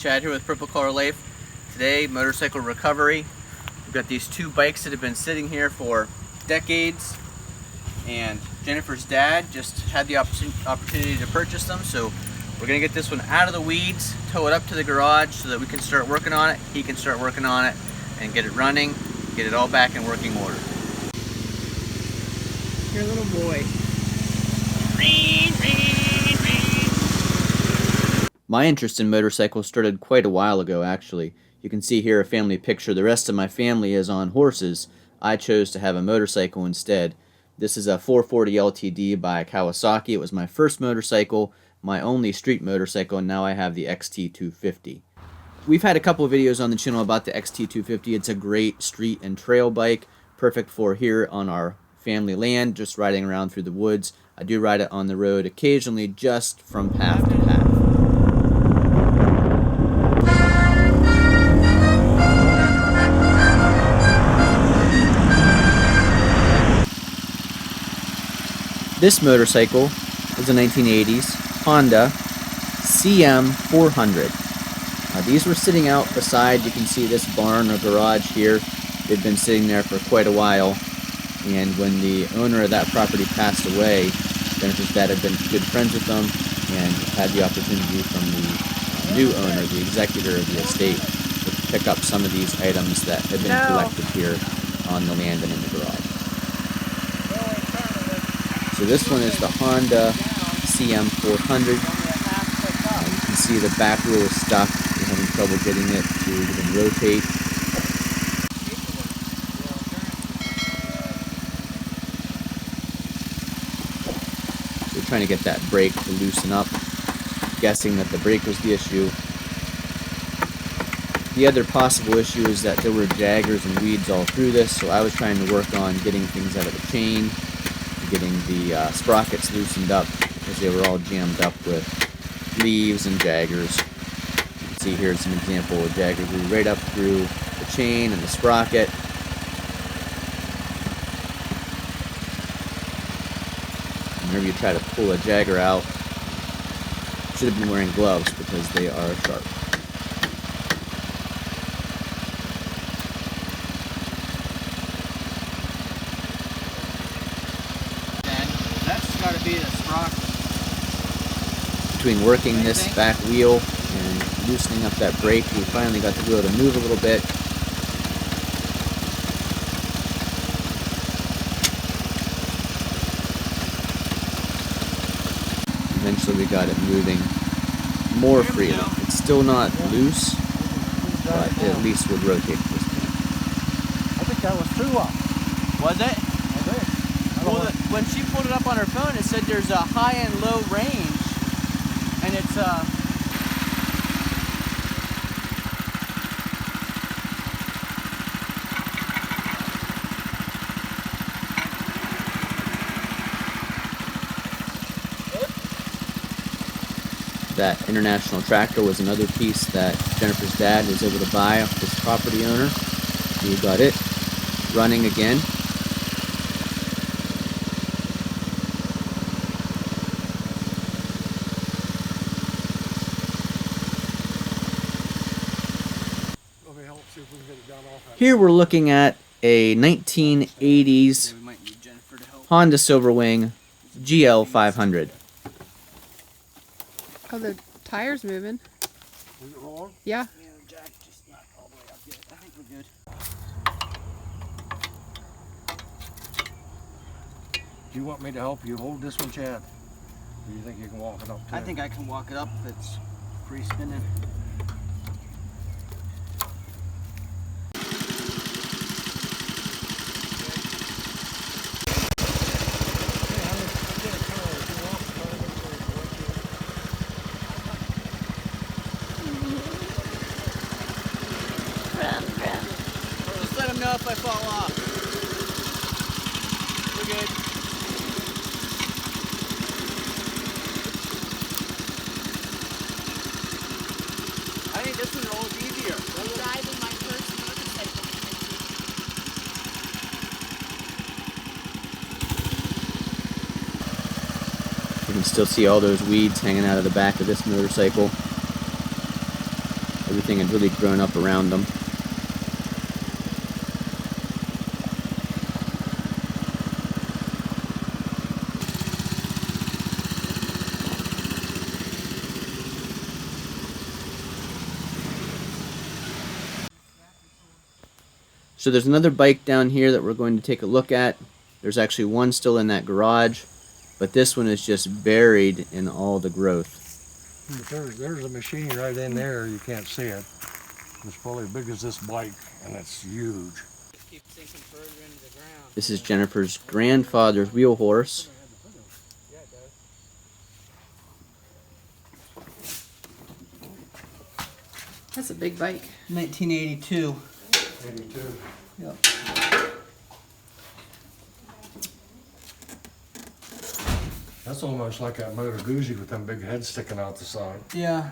Chad here with Purple Color Life. Today, motorcycle recovery. We've got these two bikes that have been sitting here for decades, and Jennifer's dad just had the opportunity to purchase them, so we're gonna get this one out of the weeds, tow it up to the garage so that we can start working on it, he can start working on it, and get it running, get it all back in working order. Your little boy. My interest in motorcycles started quite a while ago, actually. You can see here a family picture. The rest of my family is on horses. I chose to have a motorcycle instead. This is a 440 LTD by Kawasaki. It was my first motorcycle, my only street motorcycle, and now I have the XT250. We've had a couple of videos on the channel about the XT250. It's a great street and trail bike, perfect for here on our family land, just riding around through the woods. I do ride it on the road occasionally, just from path to path. This motorcycle is a 1980s Honda CM400. These were sitting out beside, you can see this barn or garage here. They've been sitting there for quite a while, and when the owner of that property passed away, Jennifer's dad had been good friends with them and had the opportunity from the new owner, the executor of the estate, to pick up some of these items that had been collected here on the land and in the garage. So this one is the Honda CM400. You can see the back wheel is stuck. We're having trouble getting it to even rotate. So we're trying to get that brake to loosen up. Guessing that the brake was the issue. The other possible issue is that there were jaggers and weeds all through this, so I was trying to work on getting things out of the chain, getting the sprockets loosened up because they were all jammed up with leaves and jaggers. You can see here's an example of jagger grew right up through the chain and the sprocket. Whenever you try to pull a jagger out, you should have been wearing gloves because they are sharp. Be the sprocket. Between working this back wheel and loosening up that brake, we finally got the wheel to move a little bit. Eventually we got it moving more freely. It's still not loose, but it at least would rotate at this point. I think that was 2 up. Was it? Well, when she pulled it up on her phone, it said there's a high and low range, and it's that international tractor was another piece that Jennifer's dad was able to buy off this property owner. We got it running again. Here we're looking at a 1980s Honda SilverWing GL500. Oh, the tire's moving. Is it wrong? Yeah. Yeah, the jack just not all the way up yet. I think we're good. Do you want me to help you hold this one, Chad? Or do you think you can walk it up to I think I can walk it up if it's free spinning. Just let him know if I fall off. We're good. I think this one rolls easier. I'm driving my first motorcycle. You can still see all those weeds hanging out of the back of this motorcycle. Everything had really grown up around them. So there's another bike down here that we're going to take a look at. There's actually one still in that garage, but this one is just buried in all the growth. There's a machine right in there. You can't see it. It's probably as big as this bike, and it's huge. This is Jennifer's grandfather's wheel horse. That's a big bike. 1982. 82. Yep. That's almost like that Motor Guzzi with them big heads sticking out the side. Yeah.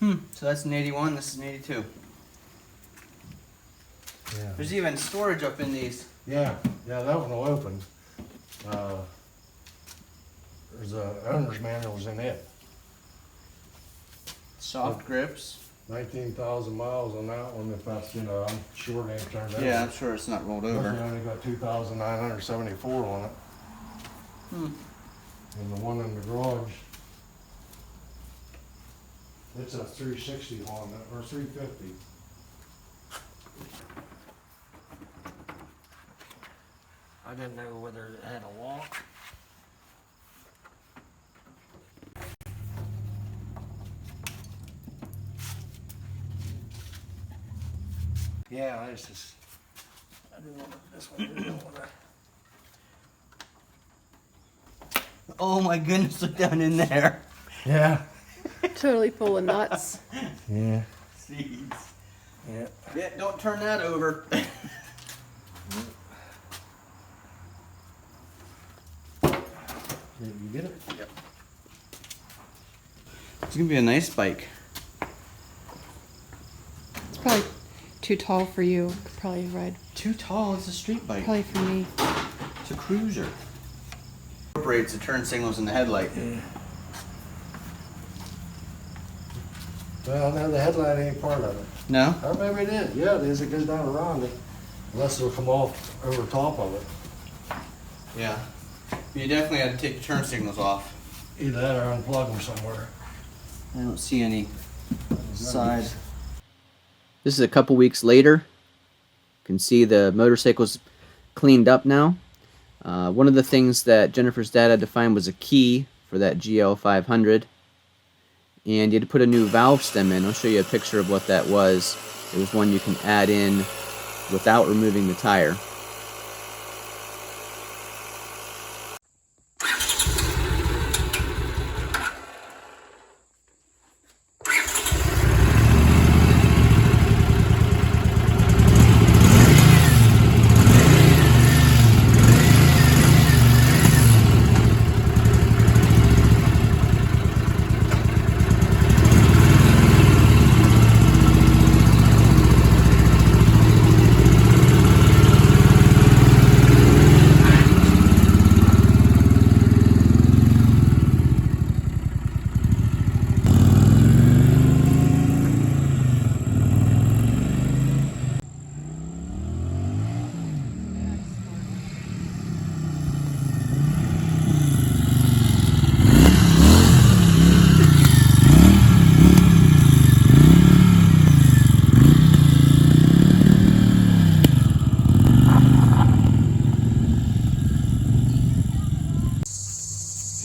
So that's an 81, this is an 82. Yeah. There's even storage up in these. Yeah, that one will open. There's a owner's manuals in it. Soft grips. 19,000 miles on that one, if that's, I'm sure they ain't turned over. Yeah, I'm sure it's not rolled This over. one only got 2,974 on it. And the one in the garage, it's a 360 Honda, or 350. I didn't know whether it had a lock. Yeah, it's just, I didn't want this one, I didn't want to. Oh my goodness, look down in there. Yeah. Totally full of nuts. Yeah. Seeds. Yeah. Yeah, don't turn that over. Did you get it? Yep. It's gonna be a nice bike. It's probably too tall for you. Could probably ride. Too tall, it's a street bike. Probably for me. It's a cruiser. Incorporates the turn signals in the headlight. Yeah. Well, no, the headlight ain't part of it. No? Or maybe it is. Yeah, it is. It goes down around it. Unless it'll come off over top of it. Yeah. You definitely had to take the turn signals off. Either that or unplug them somewhere. I don't see any side. This is a couple weeks later. You can see the motorcycle's cleaned up now. One of the things that Jennifer's dad had to find was a key for that GL500. And you had to put a new valve stem in. I'll show you a picture of what that was. It was one you can add in without removing the tire.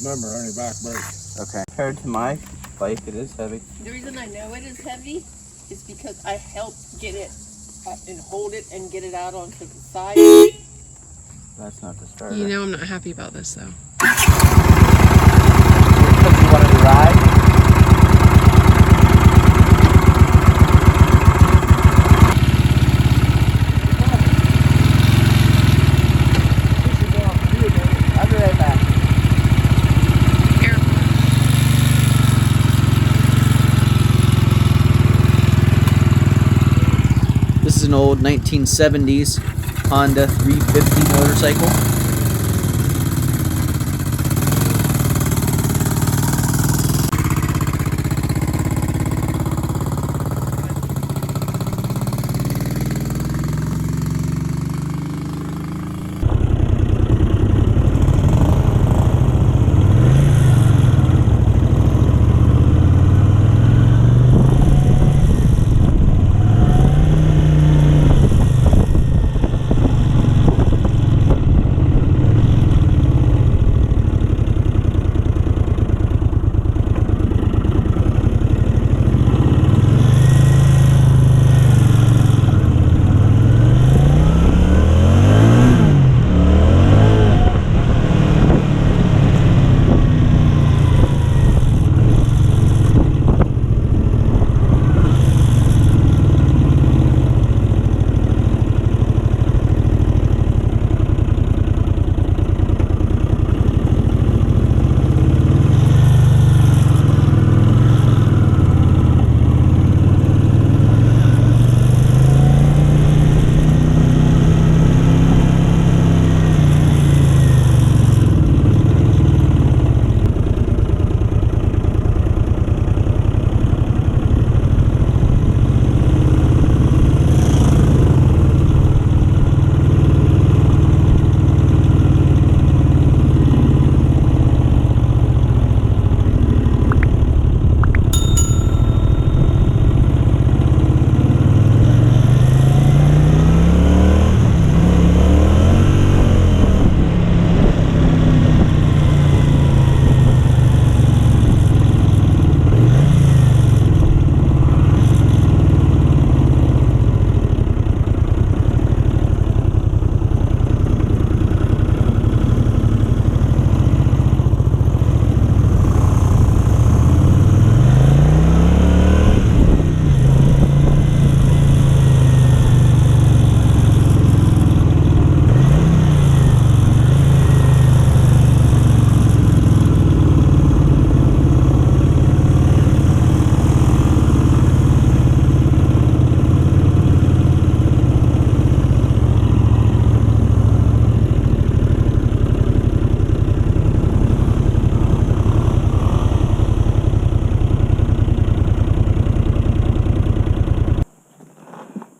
Remember, only back brake. Okay. Compared to my bike, it is heavy. The reason I know it is heavy is because I helped get it up and hold it and get it out onto the side. That's not the starter. You know I'm not happy about this though. Because you wanted to ride? I'll be right back. This is an old 1970s Honda 350 motorcycle.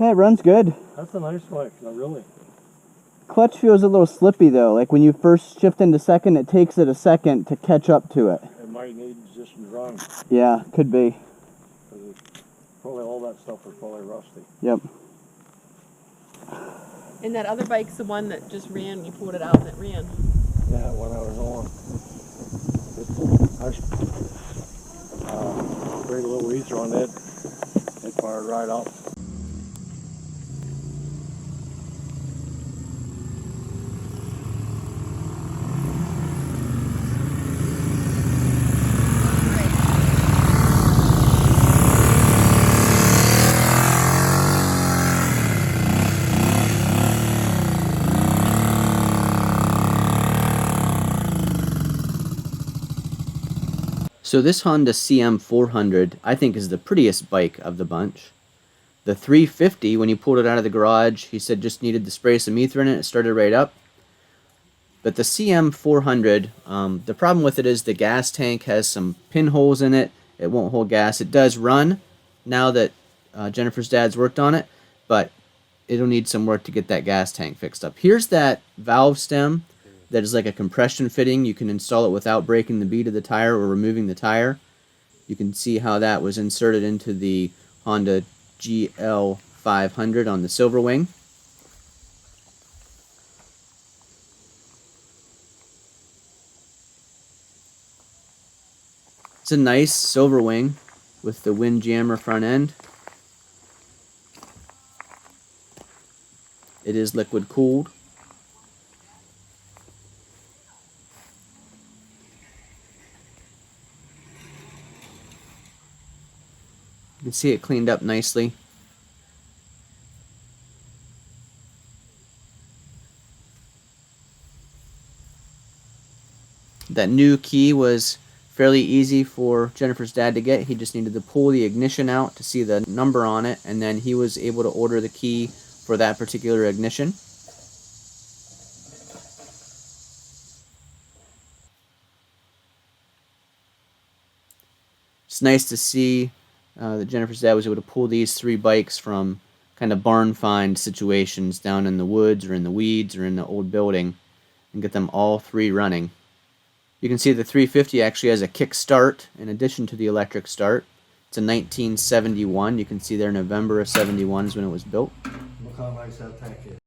Yeah, it runs good. That's a nice bike, not really. Clutch feels a little slippy though. Like when you first shift into second, it takes it a second to catch up to it. It might need just some run. Yeah, could be. Probably all that stuff was probably rusty. Yep. And that other bike's the one that just ran. You pulled it out and it ran. Yeah, when I was on. I sprayed a little ether on it. It fired right up. So this Honda CM400 I think is the prettiest bike of the bunch. The 350, when he pulled it out of the garage, he said just needed to spray some ether in it. It started right up. But the CM400, the problem with it is the gas tank has some pinholes in it. It won't hold gas. It does run now that Jennifer's dad's worked on it, but it'll need some work to get that gas tank fixed up. Here's that valve stem that is like a compression fitting. You can install it without breaking the bead of the tire or removing the tire. You can see how that was inserted into the Honda GL500 on the SilverWing. It's a nice SilverWing with the Windjammer front end. It is liquid cooled. You can see it cleaned up nicely. That new key was fairly easy for Jennifer's dad to get. He just needed to pull the ignition out to see the number on it, and then he was able to order the key for that particular ignition. It's nice to see that Jennifer's dad was able to pull these three bikes from kind of barn find situations down in the woods or in the weeds or in the old building and get them all three running. You can see the 350 actually has a kick start in addition to the electric start. It's a 1971. You can see there November of 71 is when it was built. Look how nice that tank is.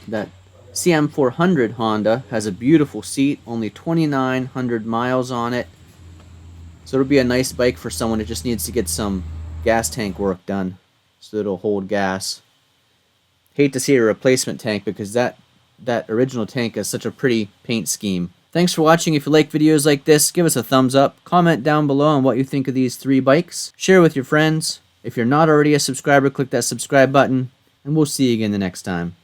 That CM400 Honda has a beautiful seat, only 2,900 miles on it. So it'll be a nice bike for someone who just needs to get some gas tank work done so it'll hold gas. Hate to see a replacement tank because that original tank has such a pretty paint scheme. Thanks for watching. If you like videos like this, give us a thumbs up. Comment down below on what you think of these three bikes. Share with your friends. If you're not already a subscriber, click that subscribe button, and we'll see you again the next time.